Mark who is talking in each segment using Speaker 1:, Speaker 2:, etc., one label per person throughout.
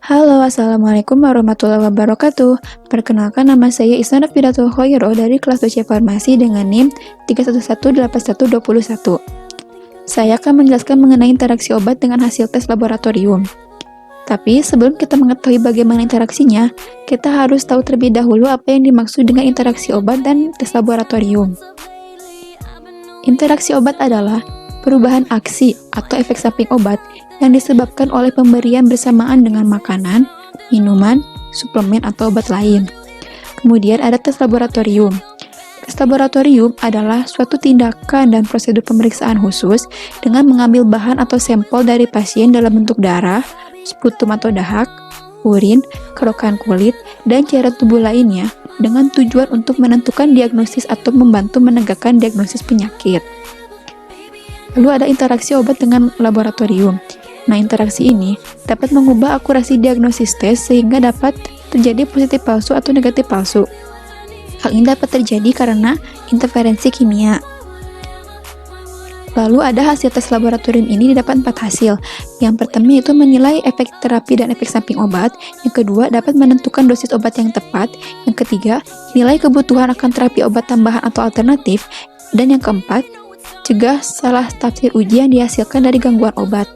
Speaker 1: Halo, Assalamualaikum warahmatullahi wabarakatuh. Perkenalkan, nama saya Isnana Fidatul Khoiro dari kelas 2C Farmasi dengan NIM 3118121. Saya akan menjelaskan mengenai interaksi obat dengan hasil tes laboratorium. Tapi sebelum kita mengetahui bagaimana interaksinya, kita harus tahu terlebih dahulu apa yang dimaksud dengan interaksi obat dan tes laboratorium. Interaksi obat adalah perubahan aksi atau efek samping obat yang disebabkan oleh pemberian bersamaan dengan makanan, minuman, suplemen, atau obat lain. Kemudian ada tes laboratorium. Tes laboratorium adalah suatu tindakan dan prosedur pemeriksaan khusus dengan mengambil bahan atau sampel dari pasien dalam bentuk darah, sputum atau dahak, urin, kerokan kulit, dan cairan tubuh lainnya dengan tujuan untuk menentukan diagnosis atau membantu menegakkan diagnosis penyakit. Lalu ada interaksi obat dengan laboratorium. Nah, interaksi ini dapat mengubah akurasi diagnosis tes sehingga dapat terjadi positif palsu atau negatif palsu. Hal ini dapat terjadi karena interferensi kimia. Lalu ada hasil tes laboratorium ini didapat 4 hasil. Yang pertama yaitu menilai efek terapi dan efek samping obat. Yang kedua, dapat menentukan dosis obat yang tepat. Yang ketiga, nilai kebutuhan akan terapi obat tambahan atau alternatif. Dan yang keempat, cegah salah tafsir uji yang dihasilkan dari gangguan obat.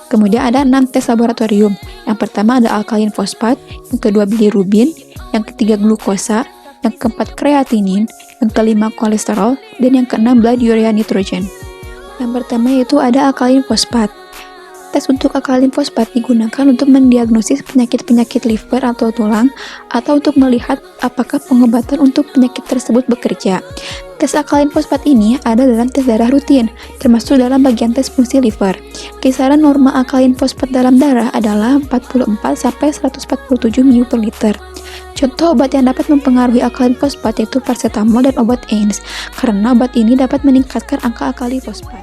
Speaker 1: Kemudian ada 6 tes laboratorium. Yang pertama ada alkalin fosfat, yang kedua bilirubin, yang ketiga glukosa, yang keempat kreatinin, yang kelima kolesterol, dan yang keenam blood urea nitrogen. Yang pertama yaitu ada alkalin fosfat. Tes untuk alkalin fosfat digunakan untuk mendiagnosis penyakit-penyakit liver atau tulang, atau untuk melihat apakah pengobatan untuk penyakit tersebut bekerja. Tes alkalin fosfat ini ada dalam tes darah rutin, termasuk dalam bagian tes fungsi liver. Kisaran norma alkalin fosfat dalam darah adalah 44-147 mg per liter. Contoh obat yang dapat mempengaruhi alkalin fosfat yaitu paracetamol dan obat AINES, karena obat ini dapat meningkatkan angka alkali fosfat.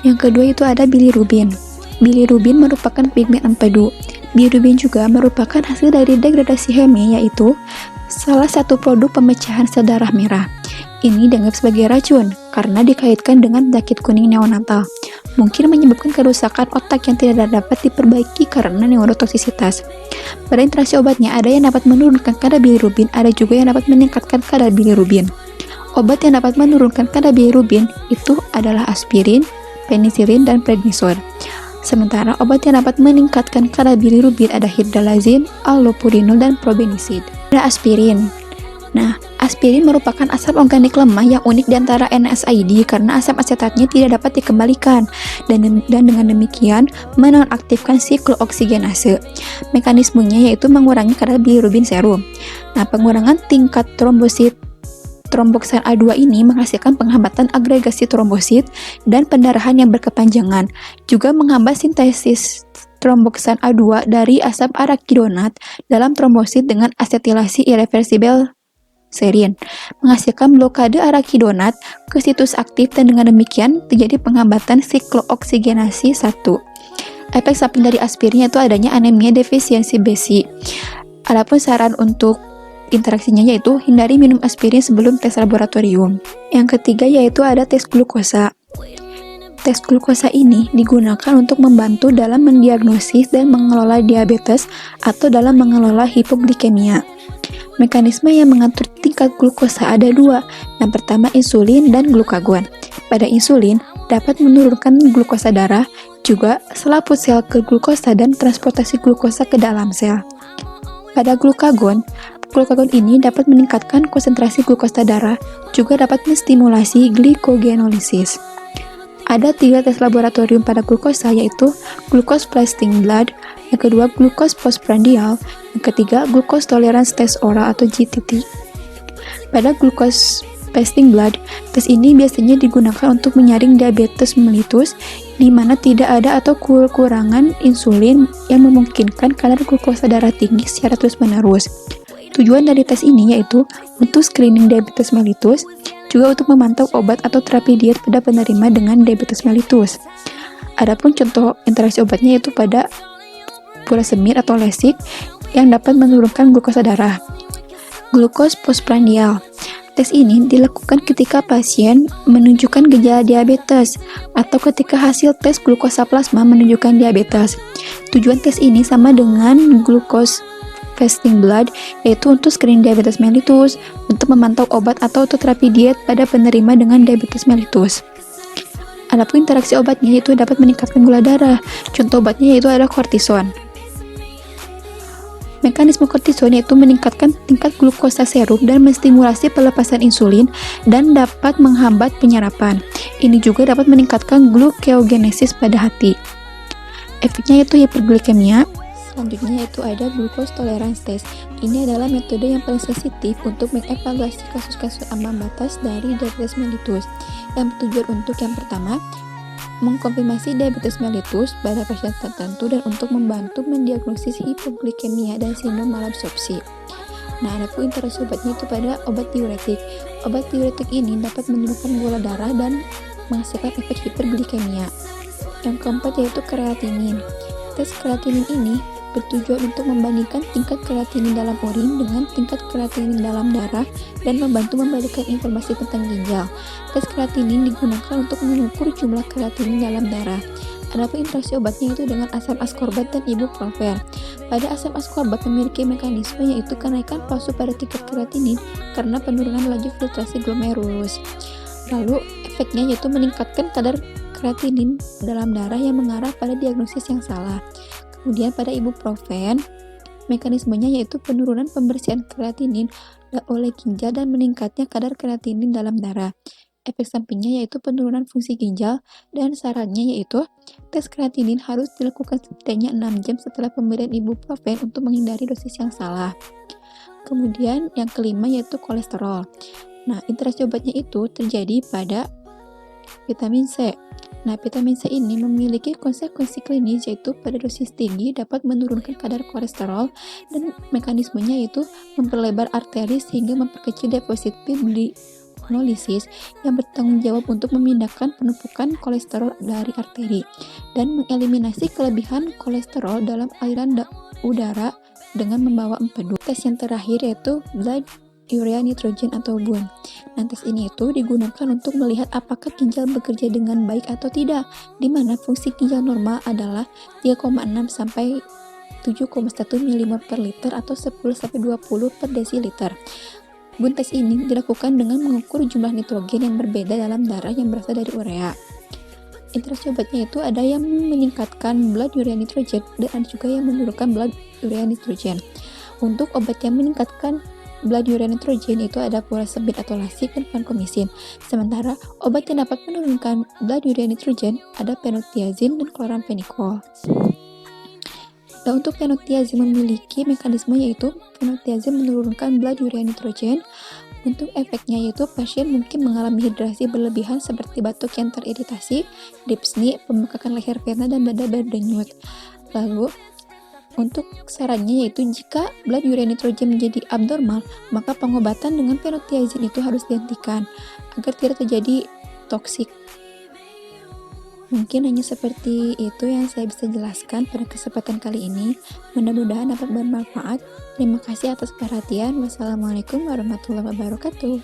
Speaker 1: Yang kedua itu ada bilirubin. Bilirubin merupakan pigmen empedu. Bilirubin juga merupakan hasil dari degradasi heme, yaitu salah satu produk pemecahan sel darah merah. Ini dianggap sebagai racun karena dikaitkan dengan penyakit kuning neonatal. Mungkin menyebabkan kerusakan otak yang tidak dapat diperbaiki karena neurotoksisitas. Pada interaksi obatnya, ada yang dapat menurunkan kadar bilirubin, ada juga yang dapat meningkatkan kadar bilirubin. Obat yang dapat menurunkan kadar bilirubin itu adalah aspirin, penisilin, dan prednisone. Sementara obat yang dapat meningkatkan kadar bilirubin ada hidralazin, allopurinol, dan probenecid. Ada aspirin. Nah, aspirin merupakan asam organik lemah yang unik di antara NSAID karena asam asetatnya tidak dapat dikembalikan dan dengan demikian menonaktifkan siklooksigenase. Mekanismenya yaitu mengurangi kadar bilirubin serum. Nah, pengurangan tingkat trombosit tromboksan A2 ini menghasilkan penghambatan agregasi trombosit dan pendarahan yang berkepanjangan, juga menghambat sintesis tromboksan A2 dari asam arakidonat dalam trombosit dengan asetilasi irreversibel serin, menghasilkan blokade arakidonat ke situs aktif dan dengan demikian terjadi penghambatan siklooksigenasi 1. Efek samping dari aspirin yaitu adanya anemia defisiensi besi. Adapun saran untuk interaksinya yaitu hindari minum aspirin sebelum tes laboratorium. Yang ketiga yaitu ada tes glukosa. Tes glukosa ini digunakan untuk membantu dalam mendiagnosis dan mengelola diabetes atau dalam mengelola hipoglikemia. Mekanisme yang mengatur tingkat glukosa ada 2. Yang pertama insulin dan glukagon. Pada insulin dapat menurunkan glukosa darah, juga selaput sel ke glukosa dan transportasi glukosa ke dalam sel. Pada glukagon ini dapat meningkatkan konsentrasi glukosa darah, juga dapat menstimulasi glikogenolisis. Ada 3 tes laboratorium pada glukosa yaitu glucose fasting blood, yang kedua glucose postprandial, yang ketiga glucose tolerance test oral atau GTT. Pada glucose fasting blood, tes ini biasanya digunakan untuk menyaring diabetes mellitus di mana tidak ada atau kekurangan insulin yang memungkinkan kadar glukosa darah tinggi secara terus-menerus. Tujuan dari tes ini yaitu untuk screening diabetes mellitus, juga untuk memantau obat atau terapi diet pada penerima dengan diabetes mellitus. Adapun contoh interaksi obatnya yaitu pada furosemid atau Lasix yang dapat menurunkan glukosa darah. Glucose postprandial. Tes ini dilakukan ketika pasien menunjukkan gejala diabetes atau ketika hasil tes glukosa plasma menunjukkan diabetes. Tujuan tes ini sama dengan glucose fasting blood, yaitu untuk screening diabetes mellitus, untuk memantau obat atau terapi diet pada penerima dengan diabetes mellitus. Adapun interaksi obatnya yaitu dapat meningkatkan gula darah. Contoh obatnya yaitu ada kortison. Mekanisme kortison yaitu meningkatkan tingkat glukosa serum dan menstimulasi pelepasan insulin dan dapat menghambat penyerapan. Ini juga dapat meningkatkan glucogenesis pada hati. Efeknya yaitu hiperglikemia. Selanjutnya yaitu ada glucose tolerance test. Ini adalah metode yang paling sensitif untuk mengevaluasi kasus-kasus ambang batas dari diabetes mellitus, yang bertujuan untuk yang pertama, mengkonfirmasi diabetes mellitus pada pasien tertentu dan untuk membantu mendiagnosis hipoglikemia dan sindrom malabsorpsi. Nah, adapun interaksi obatnya itu pada obat diuretik. Obat diuretik ini dapat menurunkan gula darah dan menghasilkan efek hiperglikemia. Yang keempat yaitu kreatinin. Tes kreatinin ini bertujuan untuk membandingkan tingkat kreatinin dalam urin dengan tingkat kreatinin dalam darah dan membantu memberikan informasi tentang ginjal. Tes kreatinin digunakan untuk mengukur jumlah kreatinin dalam darah. Adapun interaksi obatnya itu dengan asam askorbat dan ibuprofen. Pada asam askorbat memiliki mekanisme yaitu kenaikan palsu pada tingkat kreatinin karena penurunan laju filtrasi glomerulus. Lalu efeknya yaitu meningkatkan kadar kreatinin dalam darah yang mengarah pada diagnosis yang salah. Kemudian pada ibuprofen, mekanismenya yaitu penurunan pembersihan kreatinin oleh ginjal dan meningkatnya kadar kreatinin dalam darah. Efek sampingnya yaitu penurunan fungsi ginjal dan sarannya yaitu tes kreatinin harus dilakukan setidaknya 6 jam setelah pemberian ibuprofen untuk menghindari dosis yang salah. Kemudian yang kelima yaitu kolesterol. Nah, interaksi obatnya itu terjadi pada vitamin C. Nah, vitamin C ini memiliki konsekuensi klinis yaitu pada dosis tinggi dapat menurunkan kadar kolesterol dan mekanismenya yaitu memperlebar arteri sehingga memperkecil deposit fibrinolysis yang bertanggung jawab untuk memindahkan penumpukan kolesterol dari arteri dan mengeliminasi kelebihan kolesterol dalam aliran udara dengan membawa empedu. Tes yang terakhir yaitu blood urea nitrogen atau BUN. Nah, tes ini itu digunakan untuk melihat apakah ginjal bekerja dengan baik atau tidak, di mana fungsi ginjal normal adalah 3,6 sampai 7,1 mmol per liter atau 10 sampai 20 per desiliter. BUN tes ini dilakukan dengan mengukur jumlah nitrogen yang berbeda dalam darah yang berasal dari urea. Interaksi obatnya itu ada yang meningkatkan blood urea nitrogen dan ada juga yang menurunkan blood urea nitrogen. Untuk obat yang meningkatkan blood urea nitrogen itu ada furosemid atau lasik dan vancomycin. Sementara obat yang dapat menurunkan blood urea nitrogen ada phenothiazine dan chloramphenicol. Dan untuk phenothiazine memiliki mekanisme yaitu phenothiazine menurunkan blood urea nitrogen. Untuk efeknya yaitu pasien mungkin mengalami hidrasi berlebihan seperti batuk yang teriritasi, dyspnea, pembengkakan leher vena dan dada berdenyut. Lalu untuk sarannya yaitu jika blood urea nitrogen menjadi abnormal, maka pengobatan dengan phenothiazine itu harus dihentikan agar tidak terjadi toksik. Mungkin hanya seperti itu yang saya bisa jelaskan pada kesempatan kali ini. Mudah-mudahan dapat bermanfaat. Terima kasih atas perhatian. Wassalamualaikum warahmatullahi wabarakatuh.